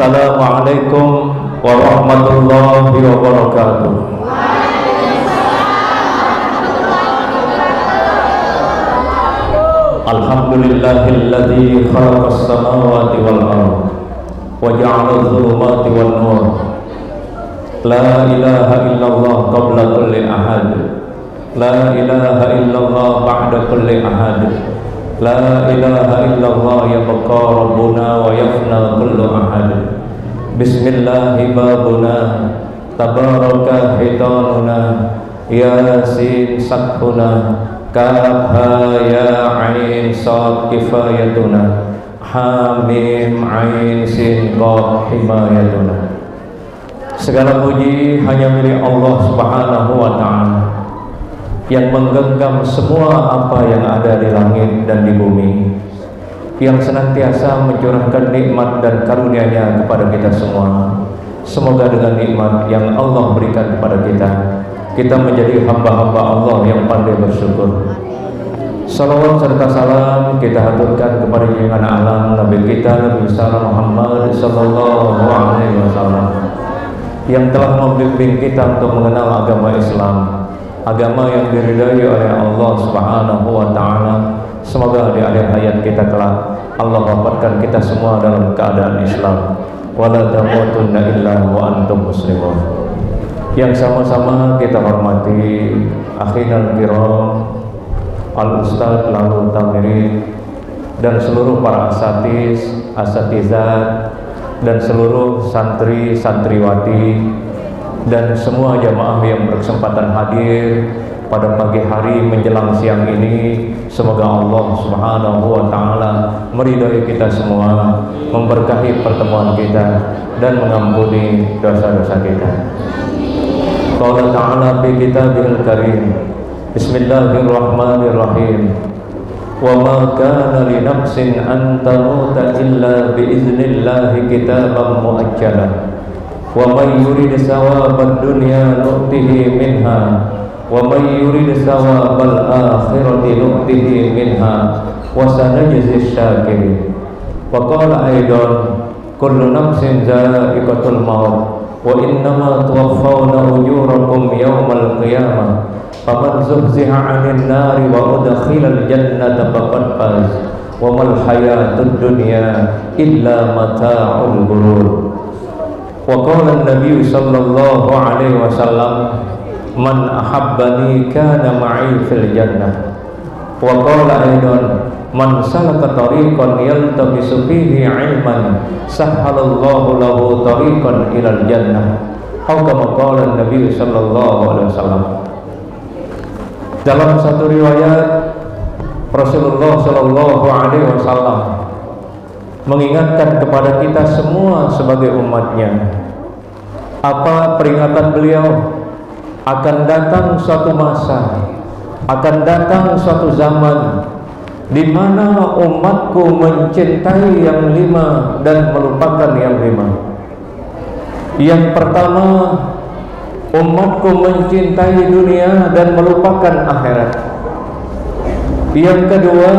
Assalamualaikum warahmatullahi wabarakatuh. Alhamdulillahilladzi khalaqas samawati wal ardh wa ja'ala adh-dhulumati wan nur. La ilaha illallah qabla kulli ahad. La ilaha illallah ba'da kulli ahad. La ilaha illallah yabqa rabbuna wa yafna kullu ahad. Bismillahi babuna tabaraka hitanuna yasin sakhuna kafha ya ain sad kifayatuna hamim ain sin qaf himayatuna. Segala puji hanya milik Allah Subhanahu wa ta'ala yang menggenggam semua apa yang ada di langit dan di bumi, yang senantiasa mencurahkan nikmat dan karunia-Nya kepada kita semua. Semoga dengan nikmat yang Allah berikan kepada kita menjadi hamba-hamba Allah yang pandai bersyukur. Salawat serta salam kita haturkan kepada junjungan alam Nabi kita Nabi besar Muhammad sallallahu alaihi wasallam yang telah membimbing kita untuk mengenal agama Islam, agama yang diridhai oleh Allah Subhanahu wa ta'ala. Semoga di akhir hayat kita kelak Allah wafatkan kita semua dalam keadaan Islam. Wala tamutunna illa wa antum muslimun. Yang sama-sama kita hormati akhinal kiram Al-Ustadz Lalu Tamirin dan seluruh para asatizat dan seluruh santri santriwati dan semua jamaah yang berkesempatan hadir pada pagi hari menjelang siang ini. Semoga Allah Subhanahu wa ta'ala meridai kita semua, memberkahi pertemuan kita dan mengampuni dosa-dosa kita. Qala ta'ala fi kitabihil karim, bismillahirrahmanirrahim, wa ma kana li nafsin an tamuta illa bi iznillahi kitaban muajjalan. Wa may yurid sawabad dunya nu'tihi minha wa may yurid sawabal akhirati nu'tihi minha wa sanajzi syakirin. Wa qala aidan kullu nafsin dha'iqatul maut wa innama tuwaffawna ujurakum yawmal qiyamah faman zuhziha 'anil nari wa udkhilal jannata faqad faz wa mal hayatud dunya illa mata'ul ghurur. Wa qala an-nabiy sallallahu alaihi wasallam man ahabbani kana ma'i fil jannah. Wa qala aidan man salaka tariqan yaltamisu fihi 'ilman sahhalallahu lahu tariqan ilal jannah. Atau kama qala an-nabiy sallallahu alaihi wasallam. Dalam satu riwayat Rasulullah sallallahu alaihi wasallam mengingatkan kepada kita semua sebagai umatnya. Apa peringatan beliau? Akan datang suatu masa, akan datang suatu zaman di mana umatku mencintai yang lima dan melupakan yang lima. Yang pertama, umatku mencintai dunia dan melupakan akhirat. Yang kedua,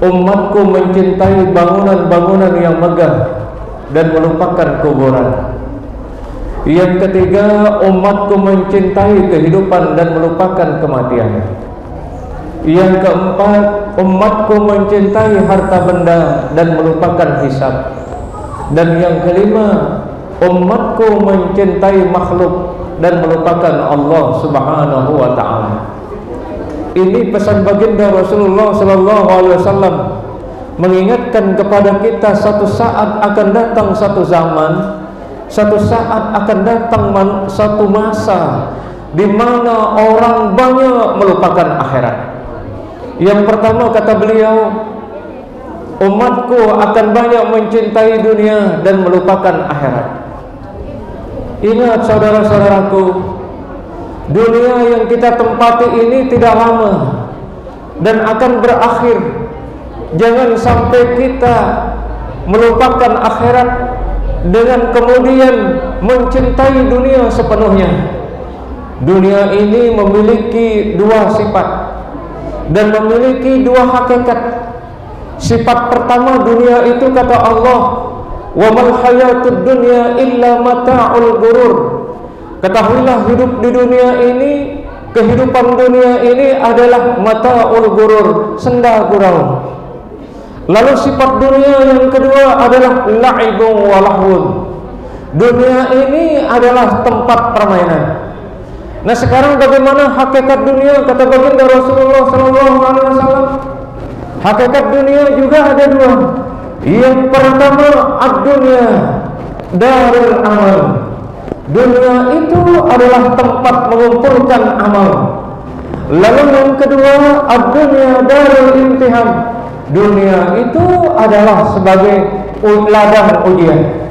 umatku mencintai bangunan-bangunan yang megah dan melupakan kuburan. Yang ketiga, umatku mencintai kehidupan dan melupakan kematian. Yang keempat, umatku mencintai harta benda dan melupakan hisab. Dan yang kelima, umatku mencintai makhluk dan melupakan Allah Subhanahu wa ta'ala. Ini pesan baginda Rasulullah sallallahu alaihi wasallam mengingatkan kepada kita satu saat akan datang satu zaman, satu saat akan datang satu masa di mana orang banyak melupakan akhirat. Yang pertama kata beliau, umatku akan banyak mencintai dunia dan melupakan akhirat. Ingat saudara-saudaraku, dunia yang kita tempati ini tidak lama dan akan berakhir. Jangan sampai kita melupakan akhirat dengan kemudian mencintai dunia sepenuhnya. Dunia ini memiliki dua sifat dan memiliki dua hakikat. Sifat pertama, dunia itu kata Allah wa mal hayatud dunya illa mata'ul ghurur. Ketahuilah hidup di dunia ini, kehidupan dunia ini adalah mata'ul ghurur, senda gurau. Lalu sifat dunia yang kedua adalah la'ibun wa lahwun. Dunia ini adalah tempat permainan. Nah, sekarang bagaimana hakikat dunia? Kata baginda Rasulullah SAW, hakikat dunia juga ada dua. Yang pertama, ad-dunya darul amal. Dunia itu adalah tempat mengumpulkan amal. Lalu yang kedua, ad-dunya darul imtihan. Dunia itu adalah sebagai ladang ujian.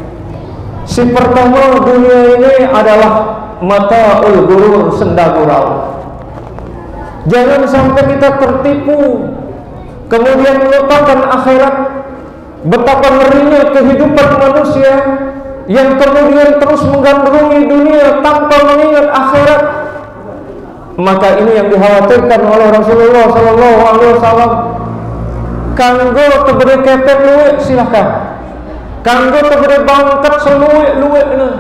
Si pertama, dunia ini adalah mata'ul ghurur, senda gurau. Jangan sampai kita tertipu kemudian melupakan akhirat. Betapa ngerinya kehidupan manusia yang kemudian terus menggandrungi dunia tanpa mengingat akhirat. Maka ini yang dikhawatirkan oleh Rasulullah SAW. Kanggo tebere ketek luwek silahkan, kanggo tebere bangkat seluwek-luwek nah,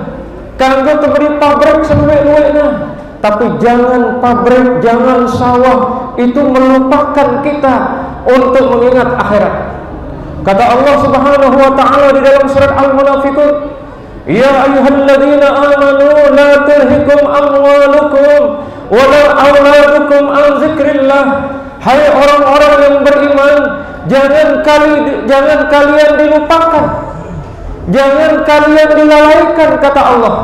kanggo tebere pabrik seluwek-luwek nah. Tapi jangan pabrik, jangan sawah itu melupakan kita untuk mengingat akhirat. Kata Allah Subhanahu wa taala di dalam surat Al-Munafiqun, ya ayyuhalladzina amanu la tulhikum amwalukum wala auladukum an dzikrillah. Hai orang-orang yang beriman, jangan kalian dilupakan, jangan kalian dilalaikan, kata Allah.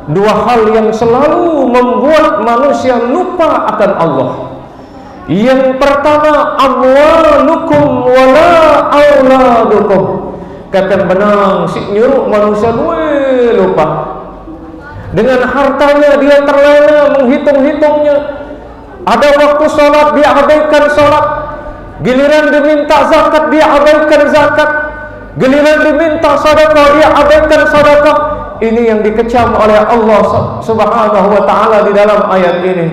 Dua hal yang selalu membuat manusia lupa akan Allah. Yang pertama, amwalukum wala auladukum. Kata benang si nyuruh manusia lupa. Dengan hartanya dia terlena menghitung-hitungnya. Ada waktu sholat dia abaikan sholat, giliran diminta zakat dia abaikan zakat, giliran diminta sedekah dia abaikan sedekah. Ini yang dikecam oleh Allah Subhanahu wa taala di dalam ayat ini.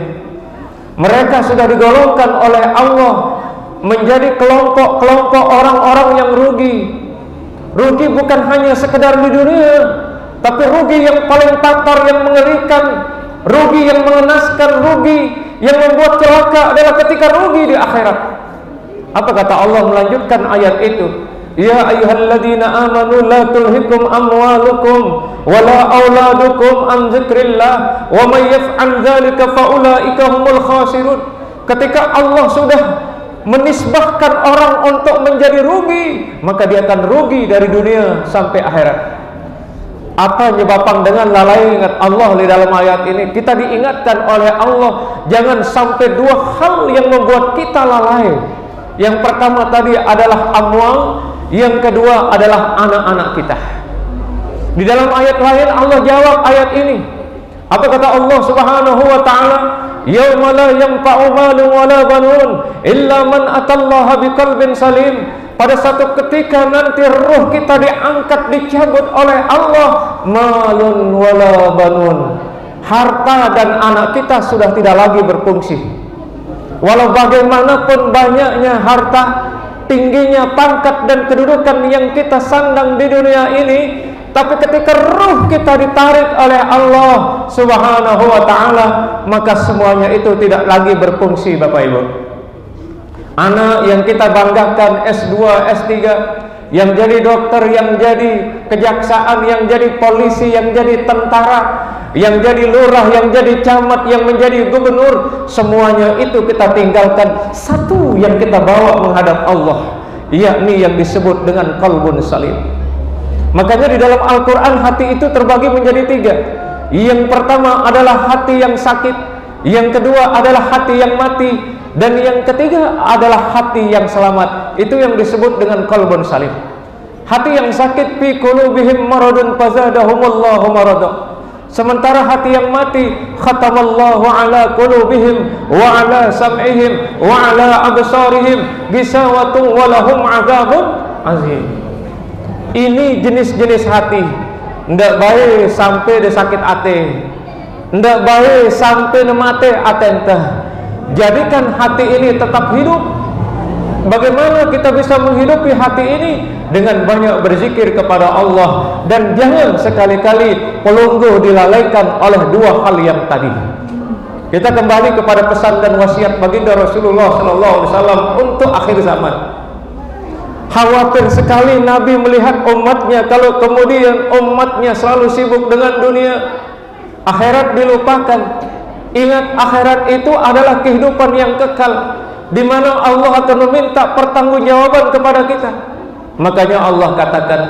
Mereka sudah digolongkan oleh Allah menjadi kelompok-kelompok orang-orang yang rugi. Rugi bukan hanya sekedar di dunia, tapi rugi yang paling fatal, yang mengerikan, rugi yang mengenaskan, rugi yang membuat celaka adalah ketika rugi di akhirat. Apa kata Allah melanjutkan ayat itu? Ya ayyuhalladzina amanu la tulhikum amwalukum wala auladukum an dzikrillah wa may yaf'al dzalika fa ulaika humul khasirun. Ketika Allah sudah menisbahkan orang untuk menjadi rugi, maka dia akan rugi dari dunia sampai akhirat. Apa penyebabnya dengan lalai ingat Allah di dalam ayat ini? Kita diingatkan oleh Allah jangan sampai dua hal yang membuat kita lalai. Yang pertama tadi adalah amwal, yang kedua adalah anak-anak kita. Di dalam ayat lain Allah jawab ayat ini. Apa kata Allah Subhanahu wa taala? Yauma la yanfa'u malun wala banun illa man atallaha biqalbin salim. Pada satu ketika nanti ruh kita diangkat, dicabut oleh Allah, malun wala banun. Harta dan anak kita sudah tidak lagi berfungsi. Walau bagaimanapun banyaknya harta, tingginya pangkat dan kedudukan yang kita sandang di dunia ini, tapi ketika ruh kita ditarik oleh Allah Subhanahu wa ta'ala, maka semuanya itu tidak lagi berfungsi. Bapak Ibu, anak yang kita banggakan S2, S3, yang jadi dokter, yang jadi kejaksaan, yang jadi polisi, yang jadi tentara, yang jadi lurah, yang jadi camat, yang menjadi gubernur, semuanya itu kita tinggalkan. Satu yang kita bawa menghadap Allah, yakni yang disebut dengan qalbun salim. Makanya di dalam Al-Quran hati itu terbagi menjadi tiga. Yang pertama adalah hati yang sakit, yang kedua adalah hati yang mati, dan yang ketiga adalah hati yang selamat. Itu yang disebut dengan qalbun salim. Hati yang sakit, fi qulubihim maradun fazadahumullahu marada. Sementara hati yang mati, khatamallahu ala qulubihim wa ala sam'ihim wa ala absarihim gisawatun wa lahum azabun azim. Ini jenis-jenis hati. Ndak baik sampai dia sakit hati, ndak baik sampai dia mati atentah. Jadikan hati ini tetap hidup Bagaimana kita bisa menghidupi hati ini? Dengan banyak berzikir kepada Allah, dan jangan sekali-kali pelungguh dilalaikan oleh dua hal yang tadi. Kita kembali kepada pesan dan wasiat baginda Rasulullah SAW untuk akhir zaman. Khawatir sekali Nabi melihat umatnya kalau kemudian umatnya selalu sibuk dengan dunia, akhirat dilupakan. Ingat, akhirat itu adalah kehidupan yang kekal, di mana Allah akan meminta pertanggungjawaban kepada kita. Makanya Allah katakan,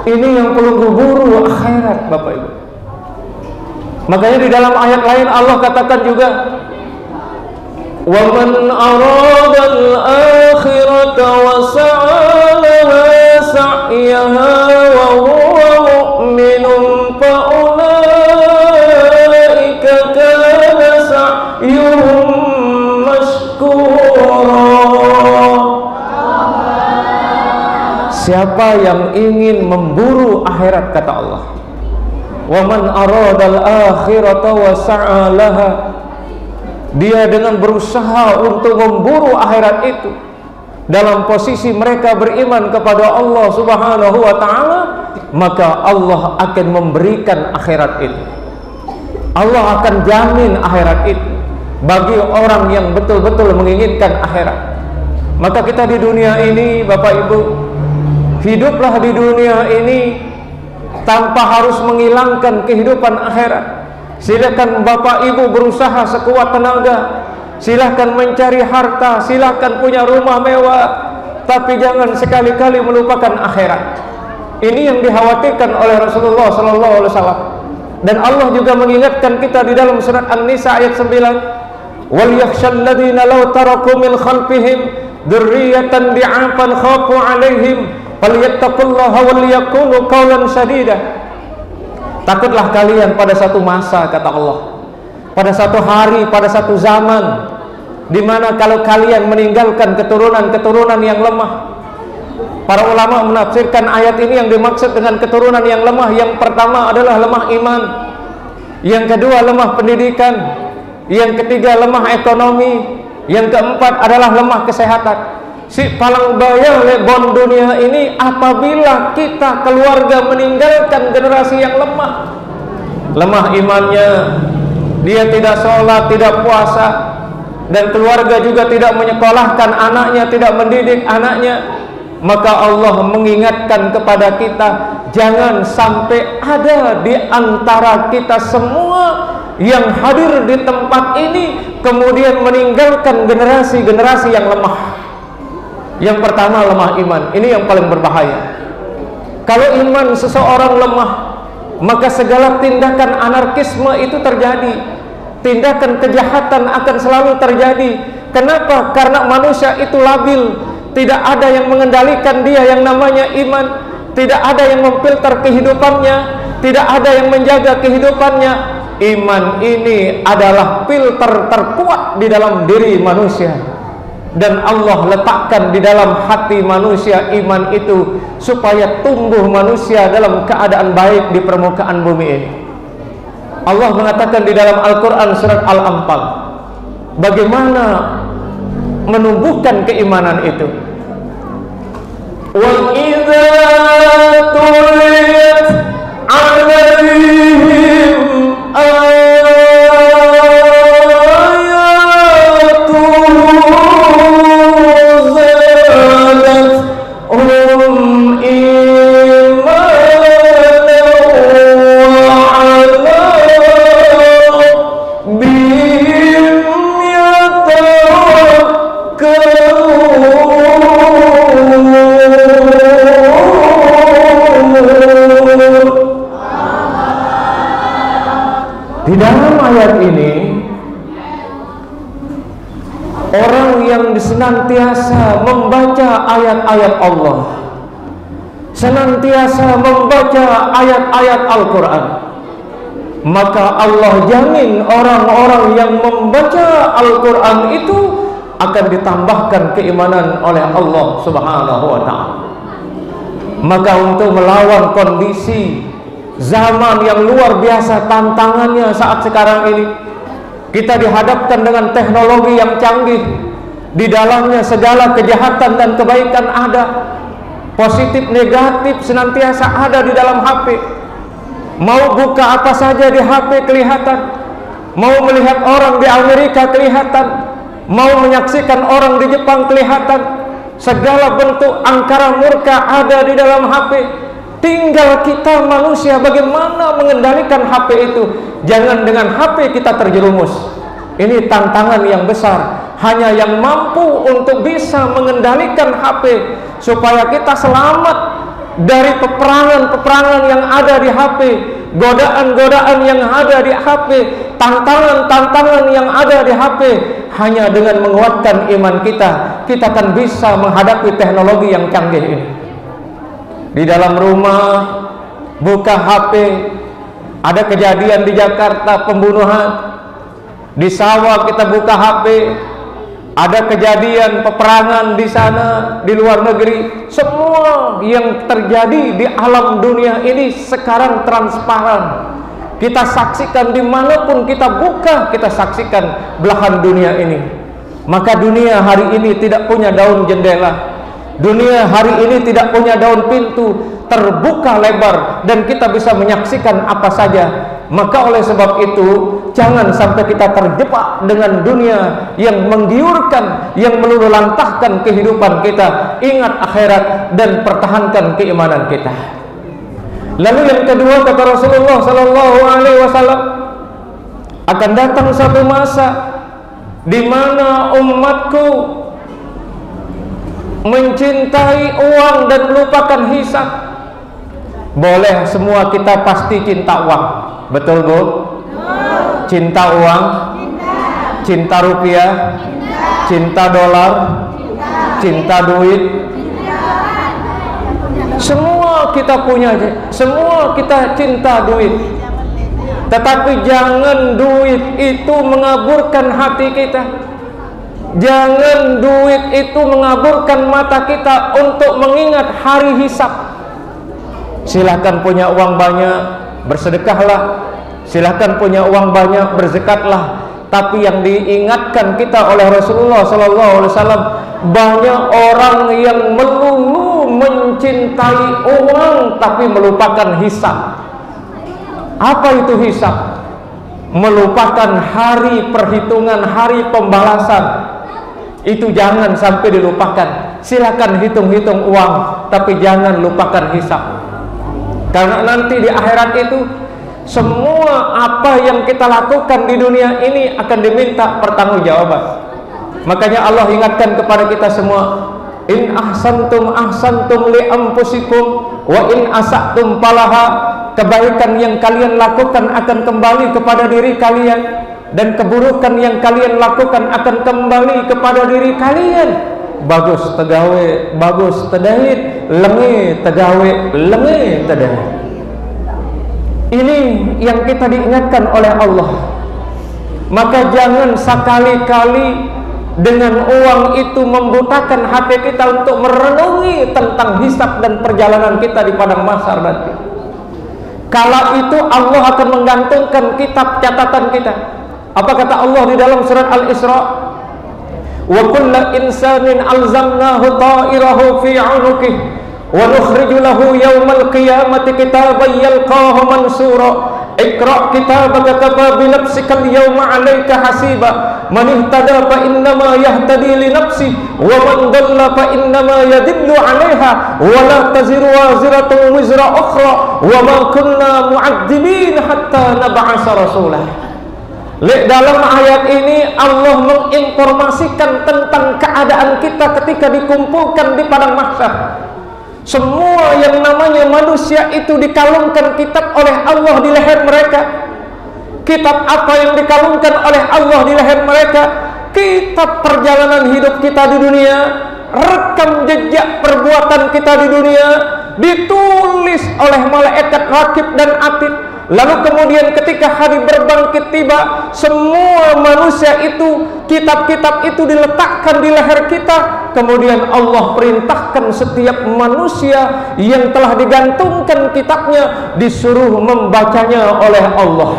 ini yang perlu buru akhirat, Bapak Ibu. Makanya di dalam ayat lain Allah katakan juga, وَمَنْ أَرَادَ الْآخِرَةَ وَسَعَى لَهَا سَعْيَهَا وَهُوَ مُؤْمِنٌ فَأُولَئِكَ كَانَ سَعْيُهُمْ مَشْكُورًا. Siapa yang ingin memburu akhirat, kata Allah, وَمَنْ أَرَادَ الْآخِرَةَ وَسَعَى لَهَا, dia dengan berusaha untuk memburu akhirat itu dalam posisi mereka beriman kepada Allah Subhanahu wa ta'ala, maka Allah akan memberikan akhirat itu. Allah akan jamin akhirat itu bagi orang yang betul-betul menginginkan akhirat. Maka kita di dunia ini, Bapak Ibu, hiduplah di dunia ini tanpa harus menghilangkan kehidupan akhirat. Silakan Bapak Ibu berusaha sekuat tenaga, silahkan mencari harta, silahkan punya rumah mewah, tapi jangan sekali-kali melupakan akhirat. Ini yang dikhawatirkan oleh Rasulullah SAW. Dan Allah juga mengingatkan kita di dalam surat An-Nisa ayat 9, وَلْيَخْشَى الَّذِينَ لَوْ تَرَكُوا مِنْ خَلْفِهِمْ ذُرِّيَّةً ضِعَافًا خَافُوا عَلَيْهِمْ فَلْيَتَّقُوا اللَّهَ وَلْيَقُولُوا قَوْلًا سَدِيدًا. Takutlah kalian pada satu masa, kata Allah, pada satu hari, pada satu zaman, di mana kalau kalian meninggalkan keturunan-keturunan yang lemah. Para ulama menafsirkan ayat ini yang dimaksud dengan keturunan yang lemah, yang pertama adalah lemah iman, yang kedua lemah pendidikan, yang ketiga lemah ekonomi, yang keempat adalah lemah kesehatan. Si palang bayang lebon dunia ini apabila kita keluarga meninggalkan generasi yang lemah imannya, dia tidak sholat, tidak puasa, dan keluarga juga tidak menyekolahkan anaknya, tidak mendidik anaknya, maka Allah mengingatkan kepada kita, jangan sampai ada di antara kita semua yang hadir di tempat ini kemudian meninggalkan generasi-generasi yang lemah. Yang pertama lemah iman, ini yang paling berbahaya. Kalau iman seseorang lemah, maka segala tindakan anarkisme itu terjadi, tindakan kejahatan akan selalu terjadi. Kenapa? Karena manusia itu labil, tidak ada yang mengendalikan dia yang namanya iman, tidak ada yang memfilter kehidupannya, tidak ada yang menjaga kehidupannya. Iman ini adalah filter terkuat di dalam diri manusia. Dan Allah letakkan di dalam hati manusia iman itu supaya tumbuh manusia dalam keadaan baik di permukaan bumi ini. Allah mengatakan di dalam Al-Quran surat Al-Anfal, bagaimana menumbuhkan keimanan itu. Wa idza tuliyat 'alaihim di dalam ayat ini, orang yang senantiasa membaca ayat-ayat Allah, senantiasa membaca ayat-ayat Al-Quran, maka Allah jamin orang-orang yang membaca Al-Quran itu akan ditambahkan keimanan oleh Allah Subhanahu wa ta'ala. Maka untuk melawan kondisi zaman yang luar biasa tantangannya saat sekarang ini, kita dihadapkan dengan teknologi yang canggih. Di dalamnya segala kejahatan dan kebaikan ada, positif negatif senantiasa ada di dalam HP. Mau buka apa saja di HP kelihatan, mau melihat orang di Amerika kelihatan, mau menyaksikan orang di Jepang kelihatan. Segala bentuk angkara murka ada di dalam HP. Tinggal kita manusia bagaimana mengendalikan HP itu. Jangan dengan HP kita terjerumus. Ini tantangan yang besar. Hanya yang mampu untuk bisa mengendalikan HP supaya kita selamat dari peperangan-peperangan yang ada di HP, godaan-godaan yang ada di HP, tantangan-tantangan yang ada di HP. Hanya dengan menguatkan iman kita, kita akan bisa menghadapi teknologi yang canggih ini. Di dalam rumah buka HP, ada kejadian di Jakarta pembunuhan. Di sawah kita buka HP, ada kejadian peperangan di sana, di luar negeri. Semua yang terjadi di alam dunia ini sekarang transparan. Kita saksikan dimanapun kita buka, kita saksikan belahan dunia ini. Maka dunia hari ini tidak punya daun jendela. Dunia hari ini tidak punya daun pintu, terbuka lebar dan kita bisa menyaksikan apa saja. Maka oleh sebab itu, jangan sampai kita terjebak dengan dunia yang menggiurkan, yang meluluhlantahkan kehidupan kita. Ingat akhirat dan pertahankan keimanan kita. Lalu yang kedua, kata Rasulullah sallallahu alaihi wasallam, akan datang satu masa di mana umatku mencintai uang dan melupakan hisab. Boleh semua kita pasti cinta uang, betul Bu? Cinta uang, cinta rupiah, cinta dolar, cinta duit. Semua kita punya, semua kita cinta duit. Tetapi jangan duit itu mengaburkan hati kita. Jangan duit itu mengaburkan mata kita untuk mengingat hari hisab. Silahkan punya uang banyak, bersedekahlah. Silahkan punya uang banyak, berzakatlah. Tapi yang diingatkan kita oleh Rasulullah SAW, banyak orang yang melulu mencintai uang tapi melupakan hisab. Apa itu hisab? Melupakan hari perhitungan, hari pembalasan. Itu jangan sampai dilupakan. Silakan hitung-hitung uang, tapi jangan lupakan hisab. Karena nanti di akhirat itu semua apa yang kita lakukan di dunia ini akan diminta pertanggungjawaban. Makanya Allah ingatkan kepada kita semua, in ahsantum ahsantum li anfusikum wa in asatum falaha. Kebaikan yang kalian lakukan akan kembali kepada diri kalian, dan keburukan yang kalian lakukan akan kembali kepada diri kalian. Bagus tegawe, bagus tedahit, lengi tegawe, lengi tedahit. Ini yang kita diingatkan oleh Allah. Maka jangan sekali-kali dengan uang itu membutakan hati kita untuk merenungi tentang hisab dan perjalanan kita di padang mahsyar nanti. Kala itu Allah akan menggantungkan kitab catatan kita. Apa kata Allah di dalam surat Al-Isra? Wa kullu insanin alzamnahu ta'irahu fi 'unuqihi wa nukhriju lahu yawmal qiyamati kitaban yalqahu mansura. Iqra' kitabaka kafa bi nafsika al-yawma 'alayka hasiba. Man ihtada fa innama yahtadi li nafsi wa man dhalla fa innama yadillu 'alayha wa la taziru waziratun wizra ukhra wa ma kunna mu'adzibin hatta nab'asa rasulah. Dalam ayat ini Allah menginformasikan tentang keadaan kita ketika dikumpulkan di padang mahsyar. Semua yang namanya manusia itu dikalungkan kitab oleh Allah di leher mereka. Kitab apa yang dikalungkan oleh Allah di leher mereka? Kitab perjalanan hidup kita di dunia, rekam jejak perbuatan kita di dunia, ditulis oleh malaikat rakib dan atid. Lalu kemudian ketika hari berbangkit tiba, semua manusia itu, kitab-kitab itu diletakkan di leher kita. Kemudian Allah perintahkan setiap manusia yang telah digantungkan kitabnya disuruh membacanya oleh Allah.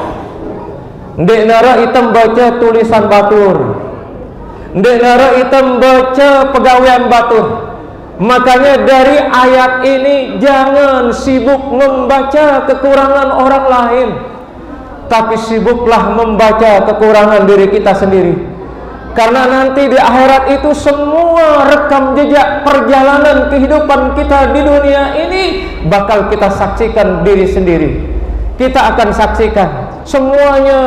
Ndek nara item baca tulisan batur, ndek nara item baca pegawaian batur. Makanya dari ayat ini jangan sibuk membaca kekurangan orang lain, tapi sibuklah membaca kekurangan diri kita sendiri. Karena nanti di akhirat itu semua rekam jejak perjalanan kehidupan kita di dunia ini bakal kita saksikan diri sendiri. Kita akan saksikan semuanya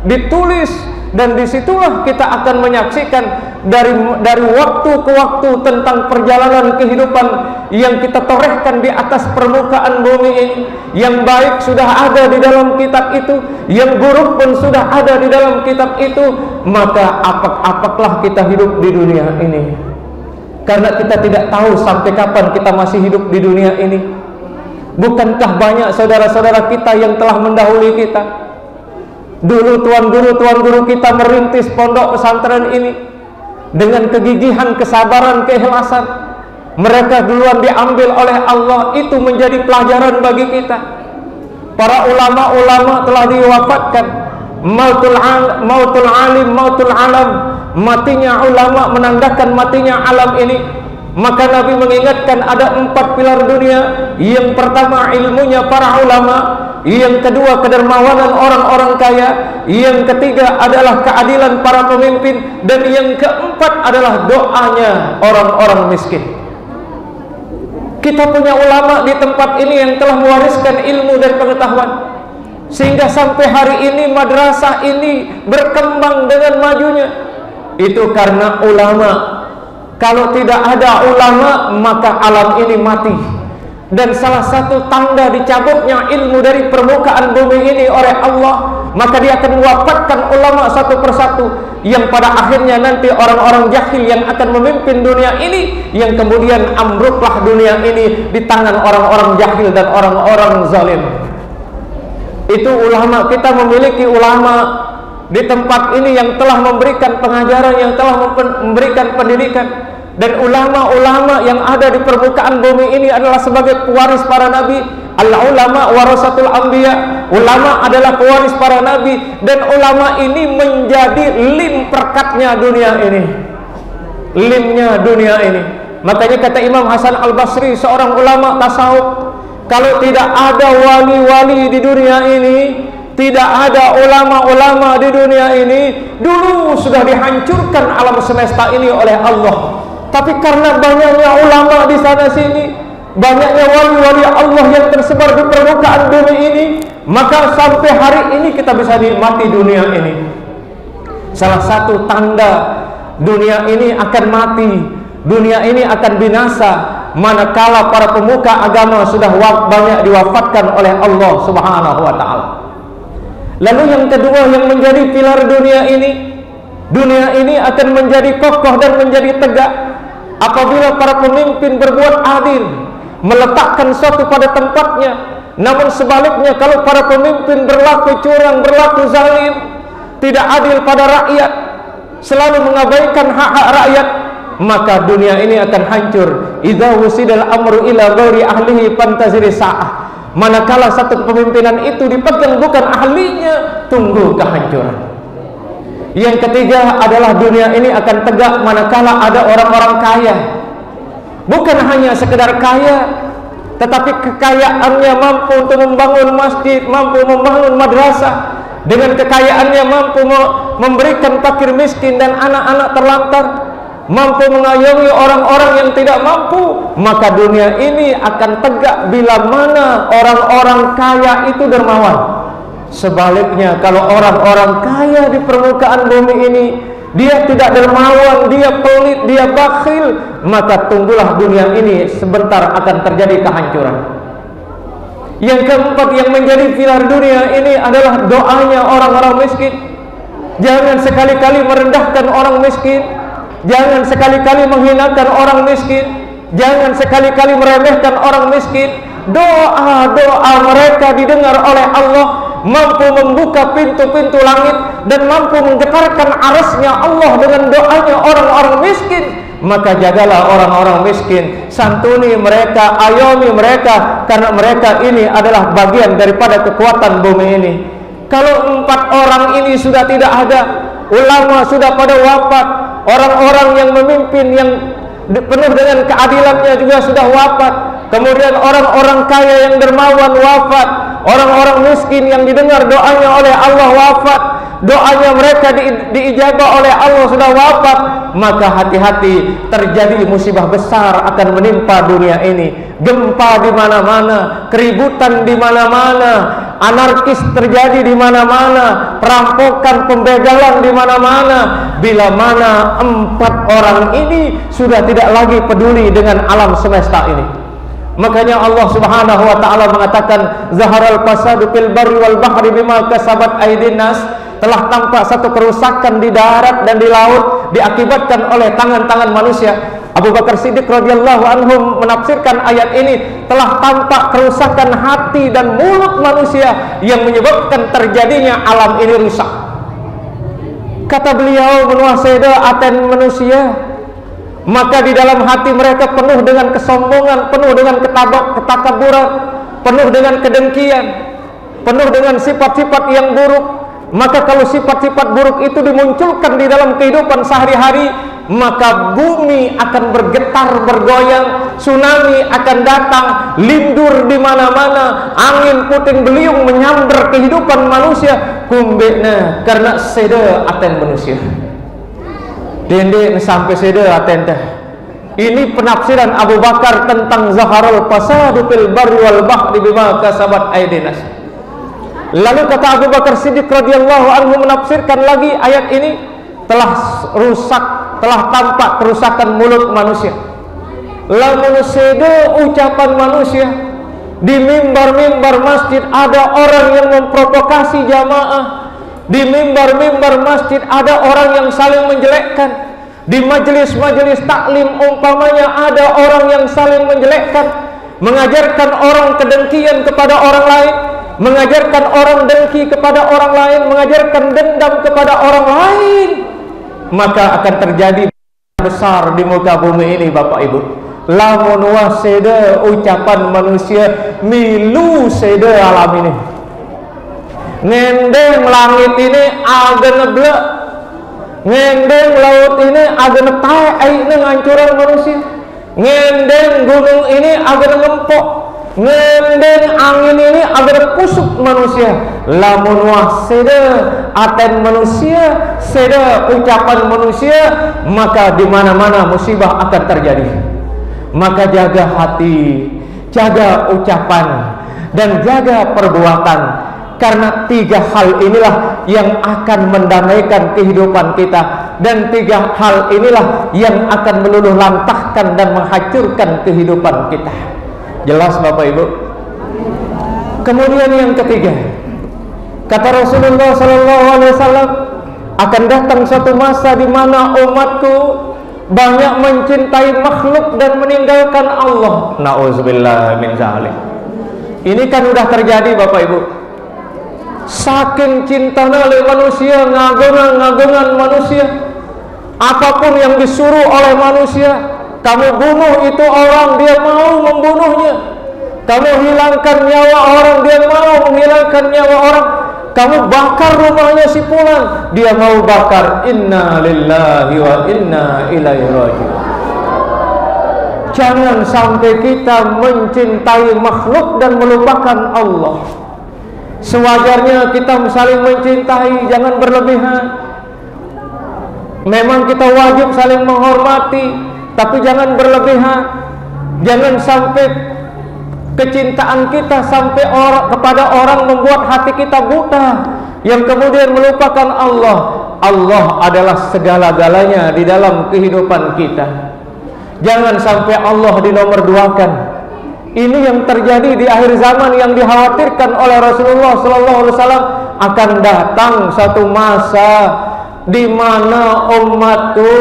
ditulis, dan disitulah kita akan menyaksikan dari waktu ke waktu tentang perjalanan kehidupan yang kita torehkan di atas permukaan bumi ini. Yang baik sudah ada di dalam kitab itu, yang buruk pun sudah ada di dalam kitab itu. Maka apakah kita hidup di dunia ini? Karena kita tidak tahu sampai kapan kita masih hidup di dunia ini. Bukankah banyak saudara-saudara kita yang telah mendahului kita? Dulu tuan guru kita merintis pondok pesantren ini dengan kegigihan, kesabaran, keikhlasan. Mereka duluan diambil oleh Allah, itu menjadi pelajaran bagi kita. Para ulama-ulama telah diwafatkan. Mautul alim, mautul alam. Matinya ulama menandakan matinya alam ini. Maka Nabi mengingatkan ada 4 pilar dunia. Yang pertama ilmunya para ulama, yang kedua kedermawanan orang-orang kaya, yang ketiga adalah keadilan para pemimpin, dan yang keempat adalah doanya orang-orang miskin. Kita punya ulama di tempat ini yang telah mewariskan ilmu dan pengetahuan, sehingga sampai hari ini madrasah ini berkembang dengan majunya. Itu karena ulama. Kalau tidak ada ulama, maka alam ini mati. Dan salah satu tanda dicabutnya ilmu dari permukaan bumi ini oleh Allah, maka dia akan mewafatkan ulama satu persatu, yang pada akhirnya nanti orang-orang jahil yang akan memimpin dunia ini, yang kemudian ambruklah dunia ini di tangan orang-orang jahil dan orang-orang zalim. Itu ulama. Kita memiliki ulama di tempat ini yang telah memberikan pengajaran, yang telah memberikan pendidikan. Dan ulama-ulama yang ada di permukaan bumi ini adalah sebagai pewaris para nabi. Al-ulama warasatul anbiya. Ulama adalah pewaris para nabi, dan ulama ini menjadi lim perkatnya dunia ini, limnya dunia ini. Makanya kata Imam Hasan Al-Basri, seorang ulama tasawuf, kalau tidak ada wali-wali di dunia ini, tidak ada ulama-ulama di dunia ini, dulu sudah dihancurkan alam semesta ini oleh Allah. Tapi karena banyaknya ulama di sana sini, banyaknya wali-wali Allah yang tersebar di permukaan bumi ini, maka sampai hari ini kita bisa nikmati dunia ini. Salah satu tanda dunia ini akan mati, dunia ini akan binasa, manakala para pemuka agama sudah banyak diwafatkan oleh Allah Subhanahu wa ta'ala. Lalu yang kedua yang menjadi pilar dunia ini akan menjadi kokoh dan menjadi tegak apabila para pemimpin berbuat adil, meletakkan suatu pada tempatnya. Namun sebaliknya, kalau para pemimpin berlaku curang, berlaku zalim, tidak adil pada rakyat, selalu mengabaikan hak-hak rakyat, maka dunia ini akan hancur. Idza wusidal amru ila ghairi ahlihi fantaziri sa'ah. Manakala satu kepemimpinan itu dipegang bukan ahlinya, tunggu kehancuran. Yang ketiga adalah dunia ini akan tegak manakala ada orang-orang kaya. Bukan hanya sekedar kaya, tetapi kekayaannya mampu untuk membangun masjid, mampu membangun madrasah. Dengan kekayaannya mampu memberikan fakir miskin dan anak-anak terlantar, mampu mengayomi orang-orang yang tidak mampu. Maka dunia ini akan tegak bila mana orang-orang kaya itu dermawan. Sebaliknya, kalau orang-orang kaya di permukaan bumi ini dia tidak dermawan, dia pelit, dia bakhil, maka tunggulah dunia ini sebentar akan terjadi kehancuran. Yang keempat yang menjadi pilar dunia ini adalah doanya orang-orang miskin. Jangan sekali-kali merendahkan orang miskin, jangan sekali-kali menghinakan orang miskin, jangan sekali-kali meremehkan orang miskin. doa-doa mereka didengar oleh Allah, mampu membuka pintu-pintu langit dan mampu menggetarkan arasnya Allah dengan doanya orang-orang miskin. Maka jagalah orang-orang miskin, santuni mereka, ayomi mereka, karena mereka ini adalah bagian daripada kekuatan bumi ini. Kalau 4 orang ini sudah tidak ada, ulama sudah pada wafat, orang-orang yang memimpin yang penuh dengan keadilannya juga sudah wafat, kemudian orang-orang kaya yang dermawan wafat, orang-orang miskin yang didengar doanya oleh Allah wafat, doanya mereka diijabah oleh Allah sudah wafat, maka hati-hati, terjadi musibah besar akan menimpa dunia ini. Gempa di mana-mana, keributan di mana-mana, anarkis terjadi di mana-mana, perampokan, pembegalan di mana-mana. Bila mana 4 orang ini sudah tidak lagi peduli dengan alam semesta ini. Makanya Allah Subhanahu wa taala mengatakan, zaharal fasadu fil barri wal bahri bima kasabat aydin nas. Telah tampak satu kerusakan di darat dan di laut diakibatkan oleh tangan-tangan manusia. Abu Bakar Siddiq radhiyallahu anhu menafsirkan ayat ini, telah tampak kerusakan hati dan mulut manusia yang menyebabkan terjadinya alam ini rusak. Kata beliau, menguasai aten manusia, maka di dalam hati mereka penuh dengan kesombongan, penuh dengan ketakaburan, penuh dengan kedengkian, penuh dengan sifat-sifat yang buruk. Maka kalau sifat-sifat buruk itu dimunculkan di dalam kehidupan sehari-hari, maka bumi akan bergetar, bergoyang, tsunami akan datang, lindur di mana-mana, angin puting beliung menyambar kehidupan manusia. Kumbena karena seda aten manusia. Dende sampai seda aten dah. Ini penafsiran Abu Bakar tentang zaharul fasadu fil barri wal bahri bima kasabat aydin nas. Lalu kata Abu Bakar Siddiq radhiyallahu anhu menafsirkan lagi ayat ini, telah rusak, telah tampak kerusakan mulut manusia. Lamun seda ucapan manusia di mimbar-mimbar masjid, ada orang yang memprovokasi jamaah. Di mimbar-mimbar masjid ada orang yang saling menjelekkan. Di majelis-majelis taklim umpamanya ada orang yang saling menjelekkan, mengajarkan orang kedengkian kepada orang lain, mengajarkan orang dengki kepada orang lain, mengajarkan dendam kepada orang lain. Maka akan terjadi besar di muka bumi ini, Bapak Ibu. Lamun waseda ucapan manusia milu seda alam ini. Ngendeng langit ini agak neblek, ngendeng laut ini agak netai aina ngancuran manusia, ngendeng gunung ini agak ngempok, ngendeng angin ini agak kusuk manusia. Lamun waseda aten manusia, seda ucapan manusia, maka di mana-mana musibah akan terjadi. Maka jaga hati, jaga ucapan, dan jaga perbuatan, karena 3 hal inilah yang akan mendamaikan kehidupan kita, dan 3 hal inilah yang akan meluluh lantahkan dan menghancurkan kehidupan kita. Jelas Bapak Ibu? Kemudian yang ketiga, kata Rasulullah SAW, akan datang suatu masa di mana umatku banyak mencintai makhluk dan meninggalkan Allah. Nauzubillah min zalik. Ini kan udah terjadi Bapak Ibu. Saking cintanya oleh manusia, ngagungan manusia, apapun yang disuruh oleh manusia, kamu bunuh itu orang, dia mau membunuhnya. Kamu hilangkan nyawa orang, dia mau menghilangkan nyawa orang. Kamu bakar rumahnya si fulan, dia mau bakar. Inna lillahi wa inna ilaihi raji'un. Jangan sampai kita mencintai makhluk dan melupakan Allah. Sewajarnya kita saling mencintai, jangan berlebihan. Memang kita wajib saling menghormati, tapi jangan berlebihan. Jangan sampai kecintaan kita sampai kepada orang membuat hati kita buta, yang kemudian melupakan Allah. Allah adalah segala-galanya di dalam kehidupan kita. Jangan sampai Allah dinomorduakan. Ini yang terjadi di akhir zaman yang dikhawatirkan oleh Rasulullah SAW. Akan datang satu masa di mana umatku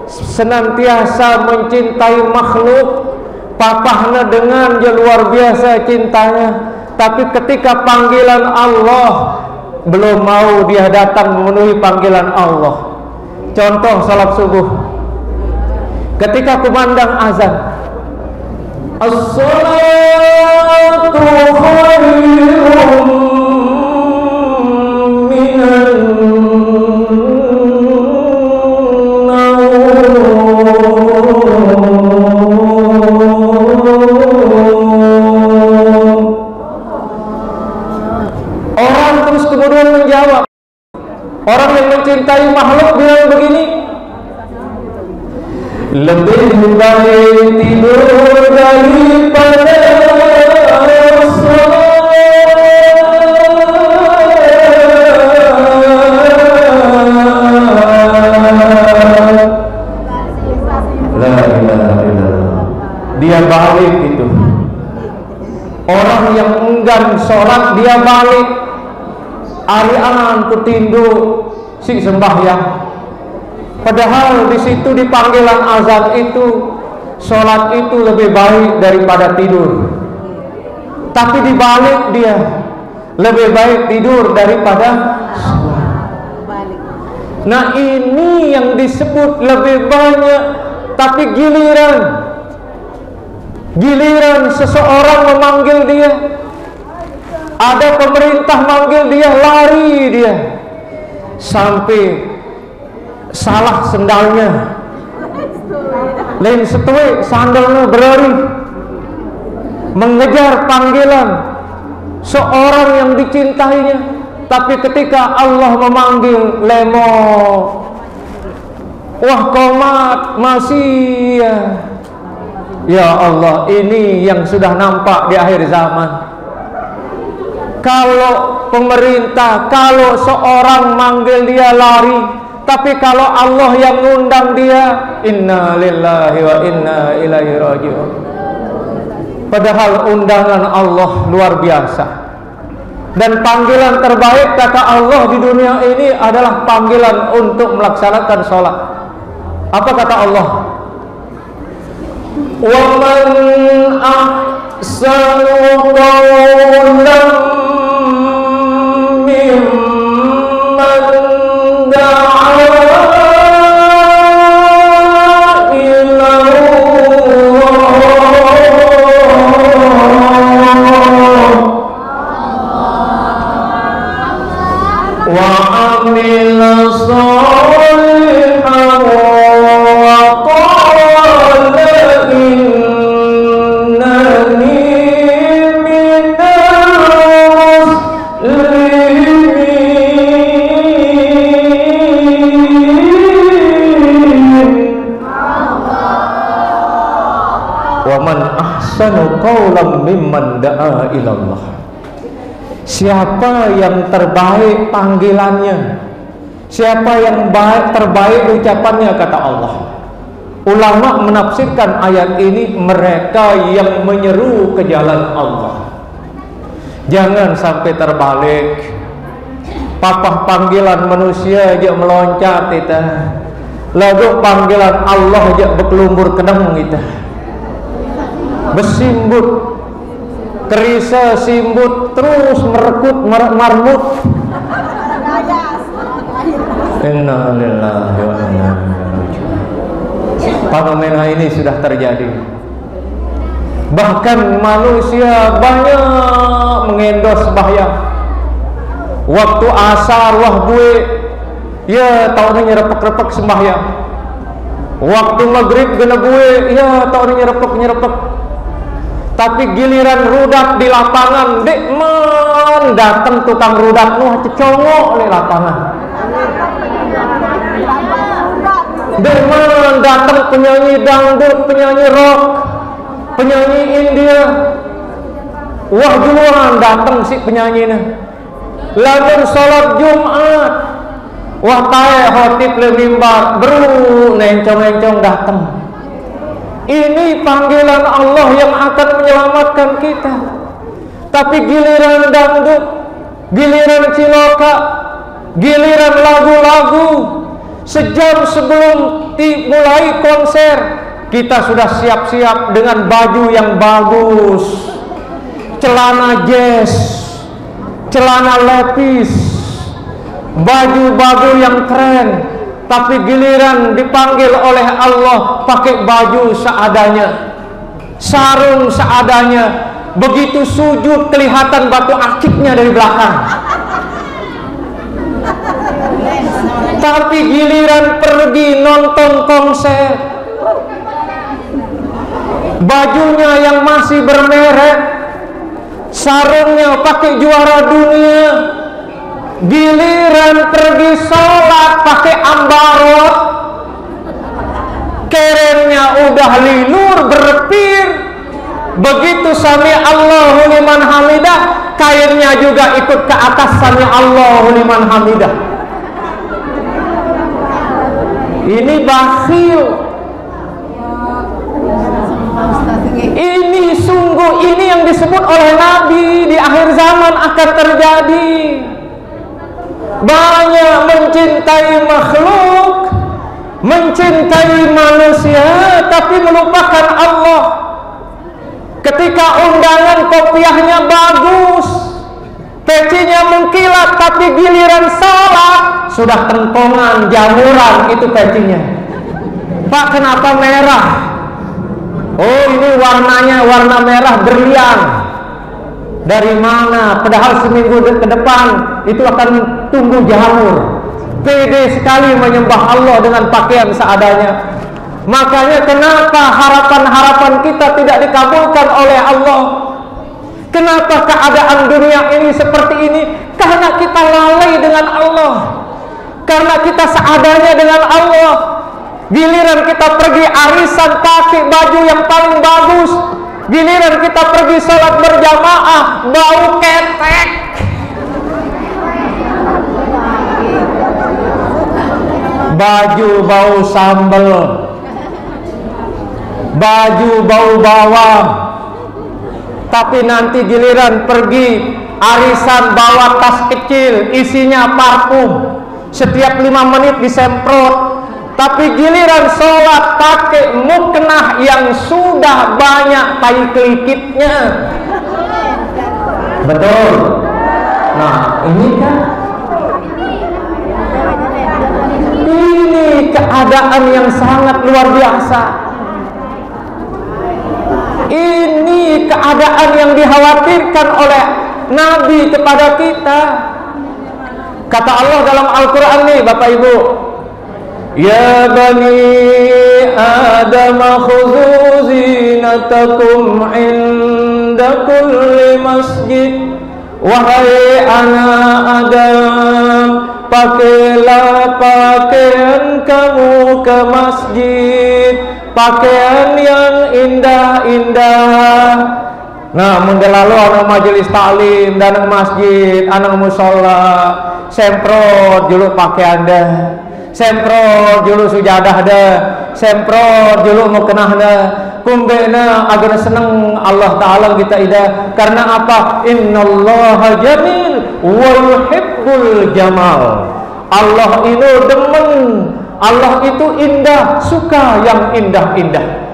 senantiasa mencintai makhluk, papahna dengan je luar biasa cintanya, tapi ketika panggilan Allah belum mau dia datang memenuhi panggilan Allah. Contoh salat subuh, ketika kumandang azan, as-salatu khairun minan menjawab. Orang yang mencintai makhluk bilang begini, lebih baik tidur daripada salat. La ilaha illallah. Dia balik itu. Orang yang enggan sholat dia balik. Arian kutindu si sembahyang. Padahal di situ di panggilan azan itu sholat itu lebih baik daripada tidur. Tapi dibalik dia lebih baik tidur daripada sholat. Nah ini yang disebut lebih banyak. Tapi giliran seseorang memanggil dia, ada pemerintah manggil dia, lari dia sampai salah sendalnya, lain setue sandalnya berlari mengejar panggilan seorang yang dicintainya. Tapi ketika Allah memanggil, lemo, wah komat masih ya Allah. Ini yang sudah nampak di akhir zaman. Kalau pemerintah, kalau seorang manggil dia lari, tapi kalau Allah yang ngundang dia, inna lillahi wa inna ilaihi raji'un. Padahal undangan Allah luar biasa. Dan panggilan terbaik kata Allah di dunia ini adalah panggilan untuk melaksanakan sholat. Apa kata Allah? Wa man ahsanu qawlan qaulan mimman da'a ilallah. Siapa yang terbaik panggilannya, siapa yang terbaik ucapannya, kata Allah. Ulama menafsirkan ayat ini, mereka yang menyeru ke jalan Allah. Jangan sampai terbalik. Papah panggilan manusia aja meloncat kita, lagu panggilan Allah aja berkelumbur kedeng kita, besimbut, kerisa simbut, terus merekut marmut. Inna lillahi wa inna ilaihi raji'un. Fenomena ini sudah terjadi. Bahkan manusia banyak mengendos sembahyang. Waktu asar wah gue ya tahu nyerepek-repek sembahyang. Waktu maghrib gena gue ya tahu nyerepek-nyerepek. Tapi giliran rudak di lapangan, dek man datang tukang rudak nuh cecongok di lapangan. Dek man datang penyanyi dangdut, penyanyi rock, penyanyi India. Wah duluan datang si penyanyina. Lamun salat Jumat, wah tae khotib le mimbar, beru nencong-nencong datang. Ini panggilan Allah yang akan menyelamatkan kita. Tapi giliran dangdut, giliran ciloka, giliran lagu-lagu, sejam sebelum mulai konser, kita sudah siap-siap dengan baju yang bagus, celana jazz, celana lepis, baju-baju yang keren, tapi giliran dipanggil oleh Allah pakai baju seadanya, sarung seadanya. Begitu sujud kelihatan batu akiknya dari belakang. Tapi giliran pergi nonton konser, bajunya yang masih bermerek, sarungnya pakai juara dunia. Giliran pergi sholat pakai ambarot, kerennya udah lilur berpir. Begitu sami Allahu liman hamidah, kainnya juga ikut ke atas sami Allahu liman hamidah. Ini bakhil. Ini sungguh, ini yang disebut oleh Nabi di akhir zaman akan terjadi. Banyak mencintai makhluk, mencintai manusia, tapi melupakan Allah. Ketika undangan kopiahnya bagus, pecinya mengkilat, tapi giliran salat sudah kentongan jamuran itu pecinya. Pak, kenapa merah? Oh, ini warnanya warna merah berlian. Dari mana? Padahal seminggu ke depan itu akan tumbuh jamur. Pede sekali menyembah Allah dengan pakaian seadanya. Makanya kenapa harapan-harapan kita tidak dikabulkan oleh Allah? Kenapa keadaan dunia ini seperti ini? Karena kita lalai dengan Allah, karena kita seadanya dengan Allah. Giliran kita pergi arisan pakai baju yang paling bagus, giliran kita pergi sholat berjamaah bau ketek. Baju bau sambal, baju bau bawang. Tapi nanti giliran pergi arisan bawa tas kecil isinya parfum, setiap 5 menit disemprot. Tapi giliran sholat pakai muknah yang sudah banyak tai kelikitnya. Betul. Nah, ini kan, ini keadaan yang sangat luar biasa. Ini keadaan yang dikhawatirkan oleh Nabi kepada kita. Kata Allah dalam Al-Quran nih, Bapak Ibu, ya bani Adam khudhu zinatakum inda kulli masjid. Wahai anak Adam, pakailah pakaian kamu ke masjid, pakaian yang indah-indah. Nah, mungkin lalu anak majelis taklim dan anak masjid, anak musola, semprot dulu pakaian dah, semprot dulu sujadah dah, semprot dulu muknah dah, kumbena agar seneng Allah Ta'ala kita ida. Karena apa? Innallaha jamil wa yuhibbul jamal. Allah itu demen, Allah itu indah, suka yang indah-indah.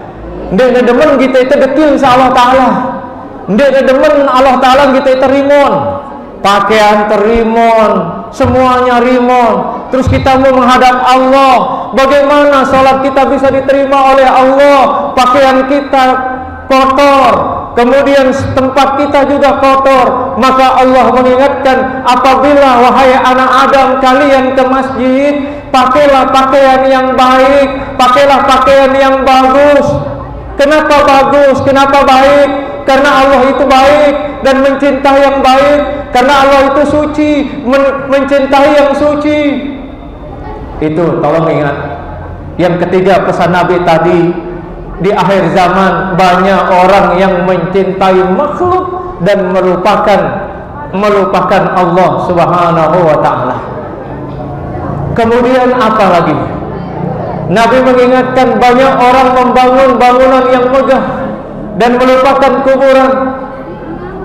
Ndek demen kita itu detil sa Allah Ta'ala. Ndek demen Allah Ta'ala kita itu rimon, pakaian terimon, semuanya rimon. Terus kita mau menghadap Allah, bagaimana sholat kita bisa diterima oleh Allah? Pakaian kita kotor, kemudian tempat kita juga kotor. Maka Allah mengingatkan, apabila wahai anak Adam kalian ke masjid, pakailah pakaian yang baik, pakailah pakaian yang bagus. Kenapa bagus? Kenapa baik? Karena Allah itu baik dan mencintai yang baik. Karena Allah itu suci, mencintai yang suci. Itu tolong ingat. Yang ketiga, pesan Nabi tadi, di akhir zaman banyak orang yang mencintai makhluk dan melupakan Allah Subhanahu wa ta'ala. Kemudian apa lagi? Nabi mengingatkan banyak orang membangun bangunan yang megah dan melupakan kuburan.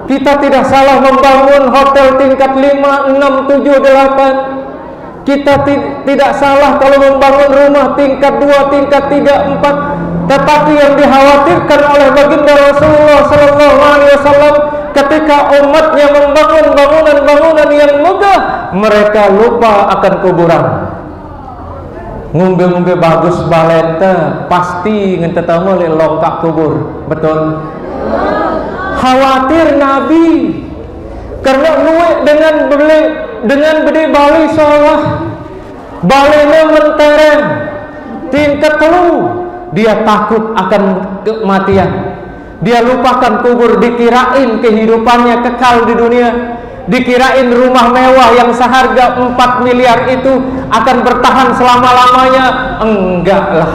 Kita tidak salah membangun hotel tingkat 5, 6, 7, 8. Kita tidak salah kalau membangun rumah tingkat 2, tingkat 3, 4. Tetapi yang dikhawatirkan oleh baginda Rasulullah sallallahu alaihi wasallam ketika umatnya membangun bangunan-bangunan yang megah, mereka lupa akan kuburan. Ngumbe-ngumbe bagus balenta pasti ngentetama le longkak kubur. Betul? Khawatir Nabi karena luwe dengan beli bali salah balena mentereng tingkat telu, dia takut akan kematian. Dia lupakan kubur, dikirain kehidupannya kekal di dunia, dikirain rumah mewah yang seharga 4 miliar itu akan bertahan selama-lamanya. Enggak lah.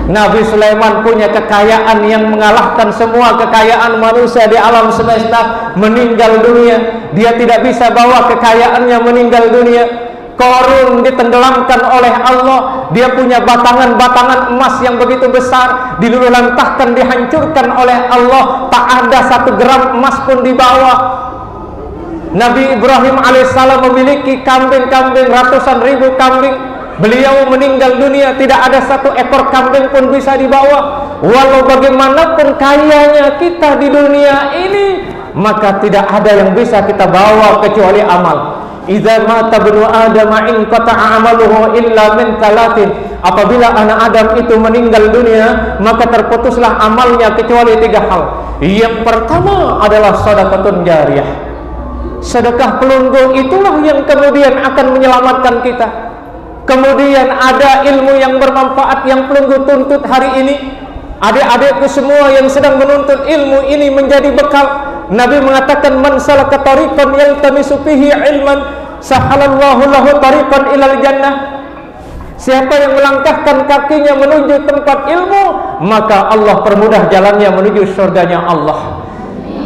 Nabi Sulaiman punya kekayaan yang mengalahkan semua kekayaan manusia di alam semesta. Meninggal dunia, dia tidak bisa bawa kekayaannya meninggal dunia. Korun ditenggelamkan oleh Allah. Dia punya batangan-batangan emas yang begitu besar, diluluhlantahkan, dihancurkan oleh Allah. Tak ada 1 gram emas pun dibawa. Nabi Ibrahim alaihissalam memiliki kambing-kambing, ratusan ribu kambing. Beliau meninggal dunia, tidak ada 1 ekor kambing pun bisa dibawa. Walau bagaimanapun kayanya kita di dunia ini, maka tidak ada yang bisa kita bawa kecuali amal. Idza mata ibnu Adam inqata'a amaluhu illa min talatin. Apabila anak Adam itu meninggal dunia, maka terputuslah amalnya kecuali 3 hal. Yang pertama adalah sedekahun jariyah. Sedekah pelunggu itulah yang kemudian akan menyelamatkan kita. Kemudian ada ilmu yang bermanfaat yang pelunggu tuntut hari ini. Adik-adikku semua yang sedang menuntut ilmu ini menjadi bekal. Nabi mengatakan man salaka tariqan yaltamisu fihi ilman sahalallahu lahu tariqan ilal jannah. Siapa yang melangkahkan kakinya menuju tempat ilmu, maka Allah permudah jalannya menuju surganya Allah.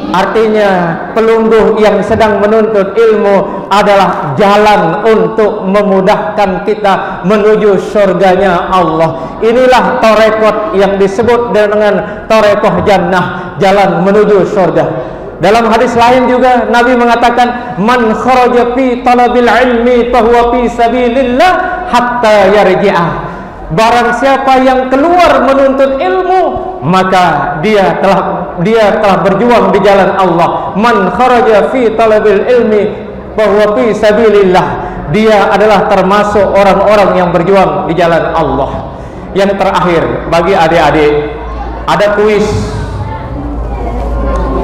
Artinya pelungguh yang sedang menuntut ilmu adalah jalan untuk memudahkan kita menuju surganya Allah. Inilah tarekat yang disebut dengan tarekat jannah, jalan menuju surga. Dalam hadis lain juga Nabi mengatakan man kharaja fi talabil ilmi fahuwa fi sabilillah hatta yarji'ah. Barang siapa yang keluar menuntut ilmu, maka dia telah berjuang di jalan Allah. Man kharaja fi talabil ilmi fahuwa fi sabilillah. Dia adalah termasuk orang-orang yang berjuang di jalan Allah. Yang terakhir, bagi adik-adik, ada kuis.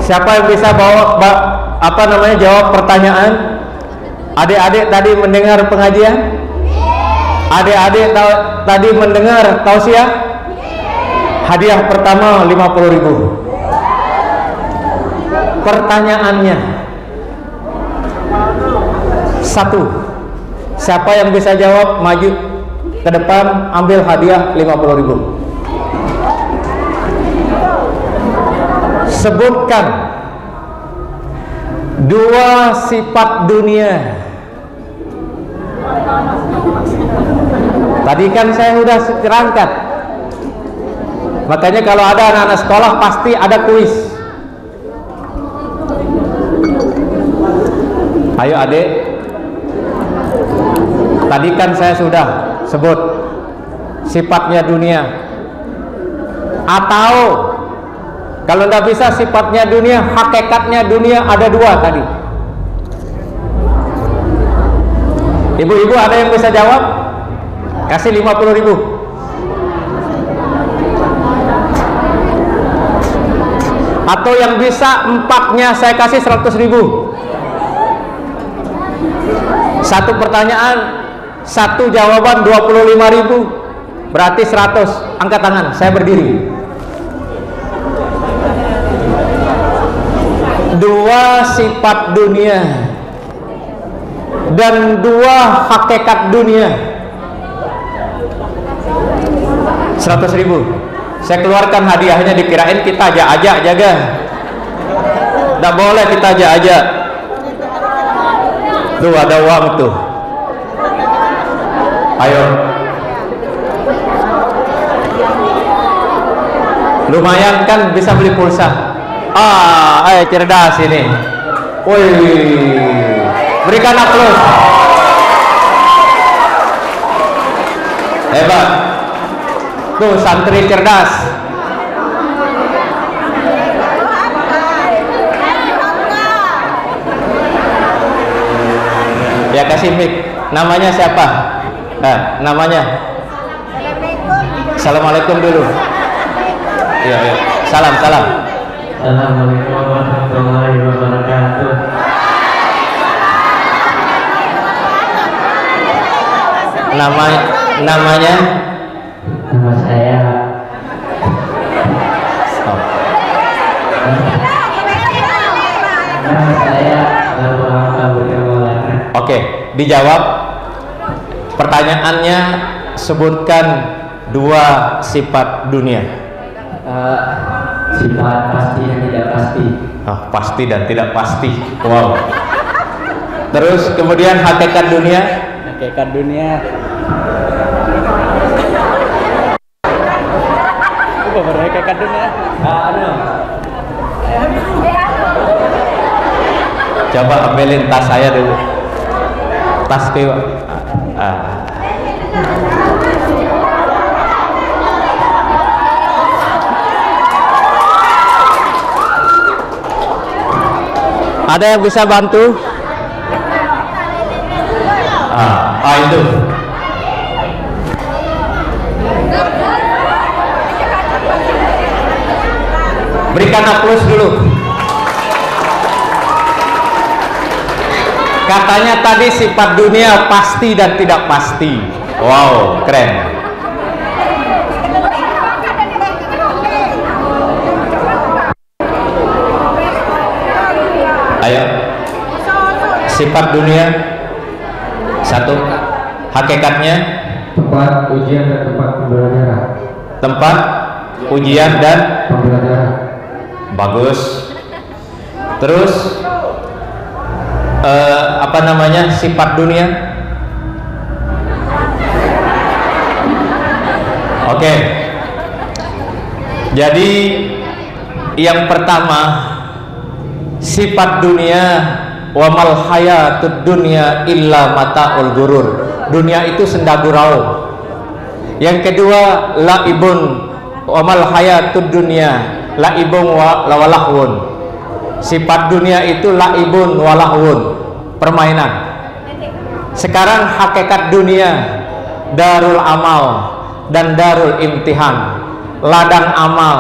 Siapa yang bisa jawab pertanyaan? Adik-adik tadi mendengar pengajian? Adik-adik tadi mendengar tausiah? Hadiah pertama 50.000. Pertanyaannya 1. Siapa yang bisa jawab maju ke depan ambil hadiah 50.000. Sebutkan 2 sifat dunia. Tadi kan saya sudah terangkat. Makanya kalau ada anak-anak sekolah pasti ada kuis. Ayo adik. Tadi kan saya sudah sebut sifatnya dunia. Atau kalau tidak bisa sifatnya dunia, hakikatnya dunia, ada 2 tadi. Ibu-ibu ada yang bisa jawab? Kasih 50.000. Atau yang bisa 4-nya saya kasih 100.000. 1 pertanyaan, 1 jawaban 25.000. Berarti 100. Angkat tangan, saya berdiri. 2 sifat dunia dan 2 hakikat dunia. 100.000. Saya keluarkan hadiahnya, dikirain kita ajak-ajak jaga. Tidak boleh kita ajak-ajak. Tuh ada uang tuh. Ayo. Lumayan kan bisa beli pulsa. Ayo cerdas ini. Wih. Berikan aplaus. Hebat. Tuh santri cerdas. Ya kasih mic. Namanya siapa? Namanya. Assalamualaikum dulu. Iya, iya. Salam. Assalamualaikum warahmatullahi wabarakatuh. Namanya? Nama saya. Nama saya Oke, dijawab. Pertanyaannya, sebutkan 2 sifat dunia. Sifat pasti dan tidak pasti. Pasti dan tidak pasti. Wow. Terus kemudian hakikat dunia. Hakikat dunia. Apa hakikat dunia? Coba ambilin tas saya dulu. Tas kewa. Ada yang bisa bantu? Itu. Berikan aplaus dulu. Katanya tadi sifat dunia pasti dan tidak pasti. Wow, keren. Ayo. Sifat dunia 1. Hakikatnya Tempat ujian dan tempat pembelajaran. Tempat ujian dan Pembelajaran. Bagus. Terus apa namanya sifat dunia? Oke. Jadi yang pertama, sifat dunia, wa mal hayatud dunya illa mataul gurur. Dunia itu senda gurau. Yang kedua, laibun wa mal hayatud dunya laibun wa lawalahun. Sifat dunia itu laibun wa lahun, permainan. Sekarang hakikat dunia, darul amal dan darul imtihan, ladang amal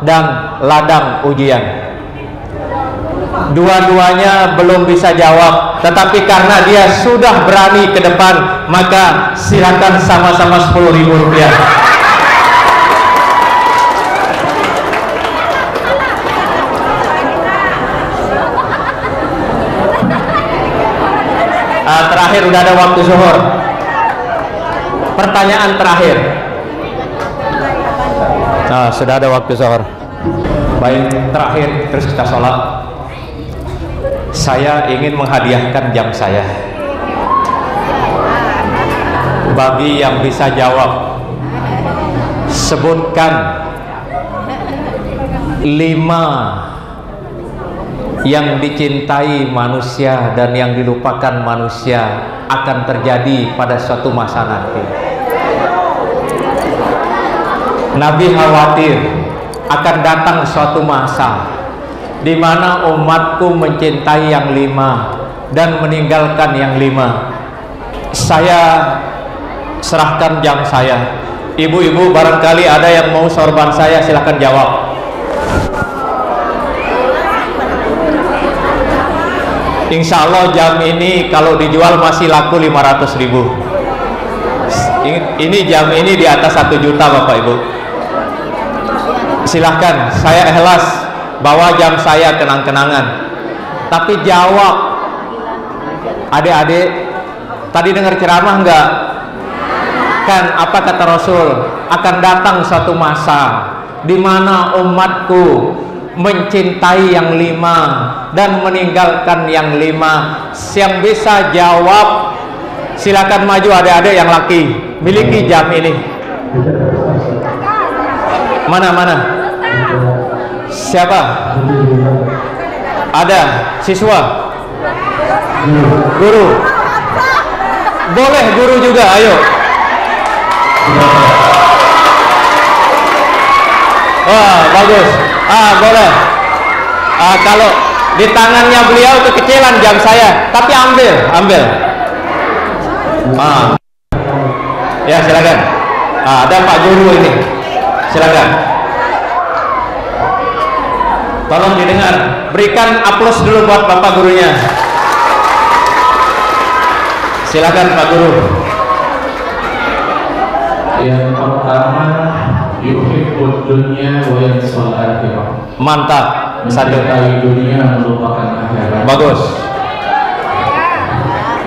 dan ladang ujian. Dua-duanya belum bisa jawab, tetapi karena dia sudah berani ke depan, maka silakan sama-sama 10.000 rupiah. Terakhir, udah ada waktu zuhur. Pertanyaan terakhir. Sudah ada waktu zuhur. Baik, terakhir, terus kita sholat. Saya ingin menghadiahkan jam saya. Bagi yang bisa jawab, sebutkan 5 yang dicintai manusia dan yang dilupakan manusia akan terjadi pada suatu masa nanti. Nabi khawatir akan datang suatu masa di mana umatku mencintai yang 5 dan meninggalkan yang 5. Saya serahkan jam saya. Ibu-ibu barangkali ada yang mau sorban saya, silahkan jawab. Insya Allah jam ini kalau dijual masih laku 500.000. Ini jam ini di atas 1 juta Bapak Ibu. Silahkan, saya ikhlas bawa jam saya kenang-kenangan. Tapi jawab, adik-adik, tadi dengar ceramah enggak? Kan apa kata Rasul? Akan datang suatu masa di mana umatku mencintai yang 5 dan meninggalkan yang 5. Yang bisa jawab silakan maju, adik-adik yang laki miliki jam ini. Mana? Siapa? Ada siswa? Guru? Boleh guru juga, ayo. Wah, bagus. Boleh. Kalau di tangannya beliau kekecilan jam saya, tapi ambil. Ya, silakan. Ada Pak Guru ini. Silakan. Tolong didengar. Berikan aplaus dulu buat Bapak gurunya. Silakan Pak Guru. Yang pertama, yuhibbud dunya wa yansul akhirah. Mantap. Mencintai dunia melupakan akhirat. Bagus.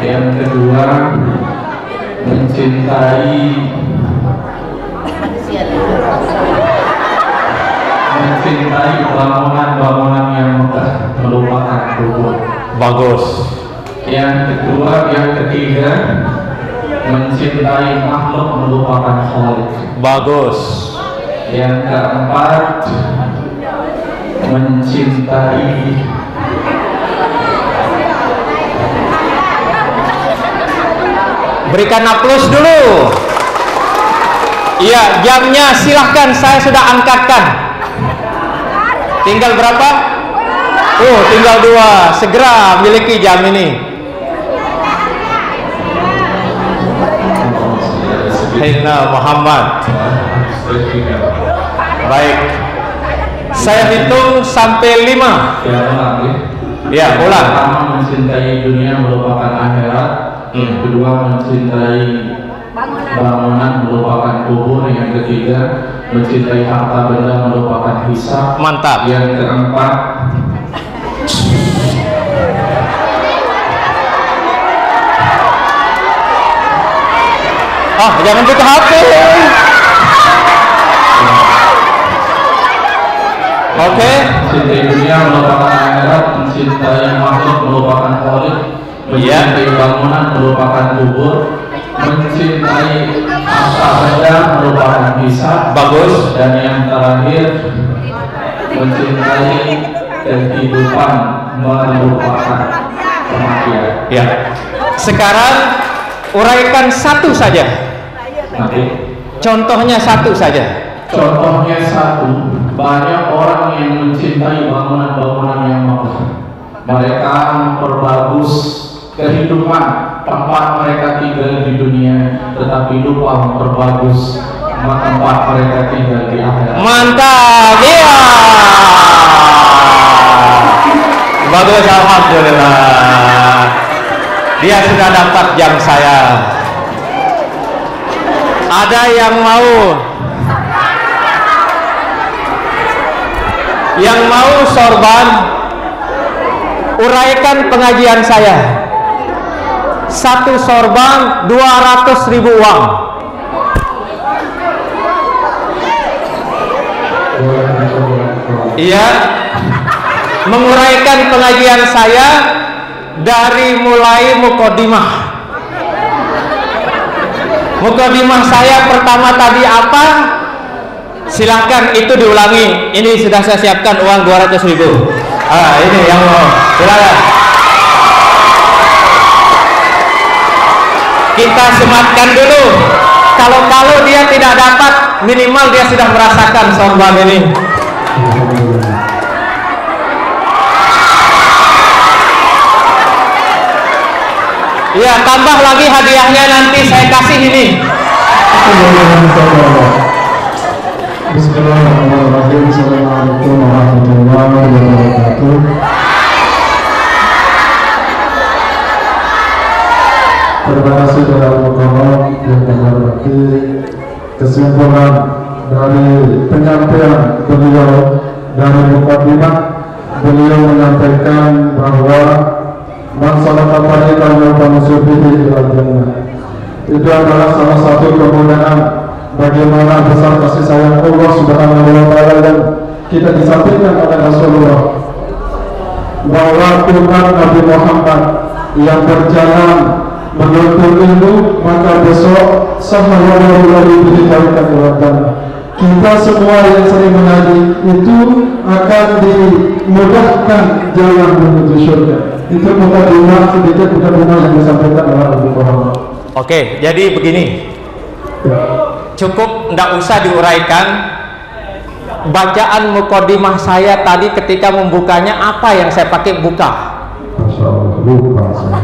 Yang kedua, mencintai bangunan-bangunan yang megah, melupakan kubur. Bagus. Yang ketiga, mencintai makhluk, melupakan khalik. Bagus. Yang keempat, mencintai Berikan aplaus dulu. Iya, jamnya silahkan, saya sudah angkatkan. Tinggal berapa? Tinggal 2. Segera miliki jam ini. Sayyidina Muhammad. Baik. Saya hitung sampai 5. Ya, ulang. Pertama, mencintai dunia melupakan akhirat. Yang kedua, mencintai bangunan melupakan kubur. Yang ketiga, mencintai harta benda melupakan hisab. Mantap. Yang keempat, jangan buka HP. Oke. mencintai dunia melupakan akhirat, mencintai makhluk melupakan khalik, mencintai bangunan melupakan kubur, mencintai harta benda melupakan hisab. Bagus. Dan yang terakhir, mencintai kehidupan melupakan kematian. Ya. Sekarang uraikan satu saja. Contohnya satu saja. Contohnya satu, banyak orang yang mencintai bangunan-bangunan yang megah. Mereka memperbagus kehidupan tempat mereka tinggal di dunia, tetapi lupa memperbagus tempat mereka tinggal di akhirat. Mantap, iya. Bagus, alhamdulillah. Dia sudah dapat jam saya. Ada yang mau sorban, uraikan pengajian saya. Satu sorban 200.000 uang. Iya, menguraikan pengajian saya dari mulai mukodimah. Mukodimah saya pertama tadi apa? Silahkan itu diulangi. Ini sudah saya siapkan uang 200.000. Ini yang mau. Silakan. Kita sematkan dulu. Kalau dia tidak dapat, minimal dia sudah merasakan sorban ini. Ya, tambah lagi hadiahnya nanti saya kasih ini. Bismillahirrahmanirrahim. Assalamualaikum warahmatullahi wabarakatuh. Terima kasih dalam mukamak yang menghormati kesimpulan dari penyampaian beliau dari mukadimah. Beliau menyampaikan bahwa masalah tariqan wa musubihi ila jannah itu adalah salah satu kemudahan bagaimana besar kasih sayang Allah Subhanahu wa taala yang kita disampaikan oleh Rasulullah bahwa umat Nabi Muhammad yang berjalan menuntut ilmu maka besok sahabat-sahabat diberikan kewajiban. Kita semua yang sering mengaji itu akan dimudahkan jalan menuju surga. Itu mukadimah sedikit mukadimah yang disampaikan oleh Abu Muhammad. Oke, jadi begini. Cukup, tidak usah diuraikan. bacaan muqaddimah saya tadi ketika membukanya apa yang saya pakai buka? Masya Allah, lupa saya.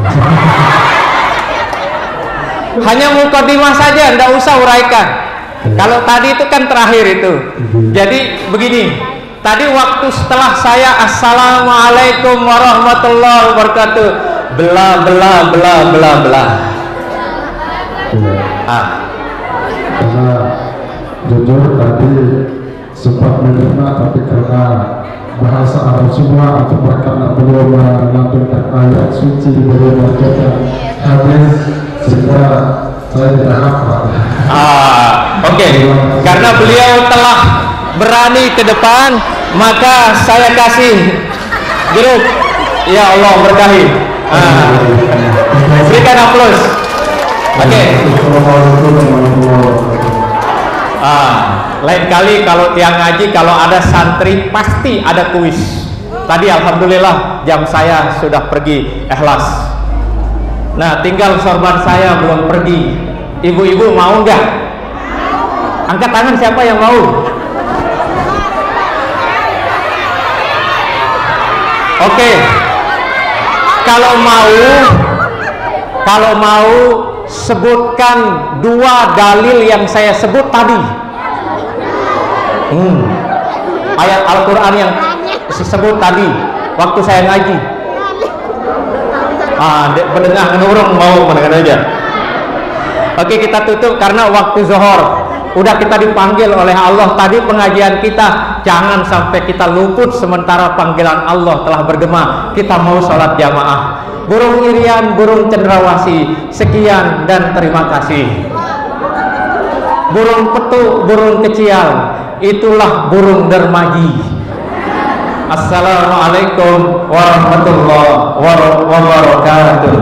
Hanya muqaddimah saja, tidak usah uraikan. Kalau tadi itu kan terakhir itu. Jadi begini, tadi waktu setelah saya assalamualaikum warahmatullahi wabarakatuh, bla bla bla bla bla. Karena jujur tadi sempat menerima, tapi karena bahasa Arab semua atau karena beliau menampilkan ayat suci, beliau membacakan hadis, sehingga saya tidak hafal. Oke. Karena beliau telah berani ke depan, maka saya kasih jeruk. Ya Allah berkahi. Berikan aplaus. Oke. Lain kali kalau tiang ngaji, kalau ada santri pasti ada kuis. Tadi alhamdulillah jam saya sudah pergi ikhlas. Nah, tinggal sorban saya belum pergi. Ibu-ibu mau nggak? Angkat tangan siapa yang mau? Oke. Kalau mau sebutkan 2 dalil yang saya sebut tadi. Ayat Al-Quran yang disebut tadi waktu saya ngaji. Pendengar menurung mau mendengar aja. Oke, kita tutup karena waktu zuhur. Udah kita dipanggil oleh Allah tadi pengajian kita, jangan sampai kita luput sementara panggilan Allah telah bergema. Kita mau sholat jamaah. Burung irian, burung cendrawasih, sekian dan terima kasih. Burung petuk, burung kecil, itulah burung dermaji. Assalamualaikum warahmatullahi wabarakatuh.